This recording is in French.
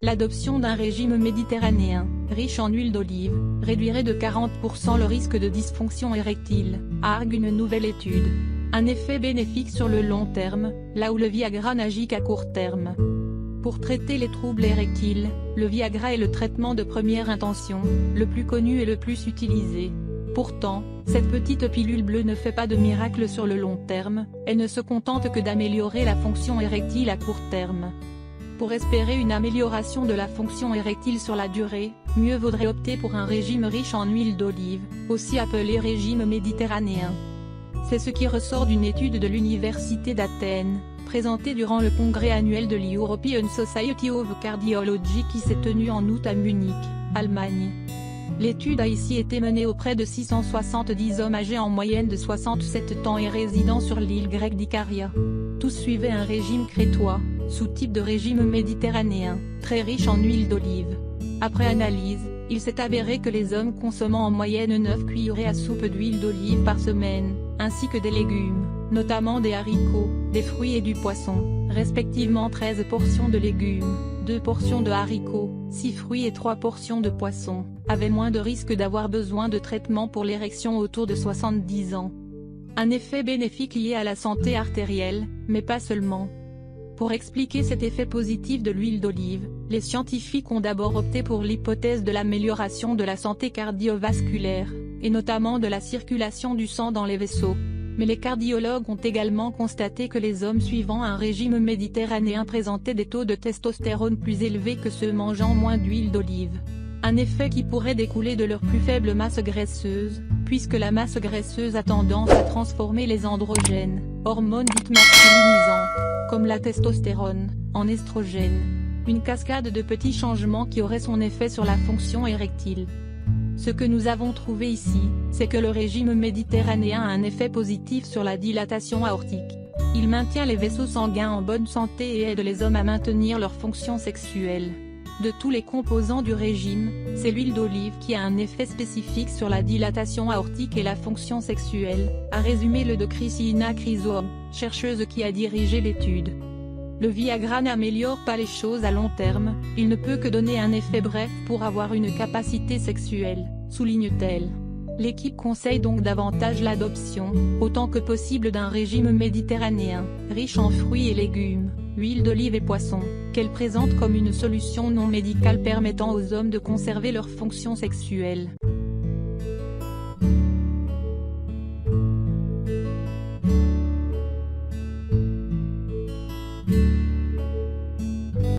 l'adoption d'un régime méditerranéen, riche en huile d'olive, réduirait de 40% le risque de dysfonction érectile, argue une nouvelle étude. Un effet bénéfique sur le long terme, là où le Viagra n'agit qu'à court terme. Pour traiter les troubles érectiles, le Viagra est le traitement de première intention, le plus connu et le plus utilisé. Pourtant, cette petite pilule bleue ne fait pas de miracle sur le long terme, elle ne se contente que d'améliorer la fonction érectile à court terme. Pour espérer une amélioration de la fonction érectile sur la durée, mieux vaudrait opter pour un régime riche en huile d'olive, aussi appelé régime méditerranéen. C'est ce qui ressort d'une étude de l'Université d'Athènes, présentée durant le congrès annuel de l'European Society of Cardiology qui s'est tenu en août à Munich, Allemagne. L'étude a ici été menée auprès de 670 hommes âgés en moyenne de 67 ans et résidant sur l'île grecque d'Icaria. Tous suivaient un régime crétois, sous-type de régime méditerranéen, très riche en huile d'olive. Après analyse, il s'est avéré que les hommes consommant en moyenne 9 cuillerées à soupe d'huile d'olive par semaine, ainsi que des légumes, notamment des haricots, des fruits et du poisson, respectivement 13 portions de légumes, 2 portions de haricots, 6 fruits et 3 portions de poisson, avaient moins de risque d'avoir besoin de traitement pour l'érection autour de 70 ans. Un effet bénéfique lié à la santé artérielle, mais pas seulement. Pour expliquer cet effet positif de l'huile d'olive, les scientifiques ont d'abord opté pour l'hypothèse de l'amélioration de la santé cardiovasculaire, et notamment de la circulation du sang dans les vaisseaux. Mais les cardiologues ont également constaté que les hommes suivant un régime méditerranéen présentaient des taux de testostérone plus élevés que ceux mangeant moins d'huile d'olive. Un effet qui pourrait découler de leur plus faible masse graisseuse, puisque la masse graisseuse a tendance à transformer les androgènes, hormones dites masculinisantes, comme la testostérone, en estrogène. Une cascade de petits changements qui auraient son effet sur la fonction érectile. Ce que nous avons trouvé ici, c'est que le régime méditerranéen a un effet positif sur la dilatation aortique. Il maintient les vaisseaux sanguins en bonne santé et aide les hommes à maintenir leur fonction sexuelle. De tous les composants du régime, c'est l'huile d'olive qui a un effet spécifique sur la dilatation aortique et la fonction sexuelle, a résumé le Dr Christina Chrysome, chercheuse qui a dirigé l'étude. Le Viagra n'améliore pas les choses à long terme, il ne peut que donner un effet bref pour avoir une capacité sexuelle, souligne-t-elle. L'équipe conseille donc davantage l'adoption, autant que possible d'un régime méditerranéen, riche en fruits et légumes, huile d'olive et poissons, qu'elle présente comme une solution non médicale permettant aux hommes de conserver leur fonction sexuelle.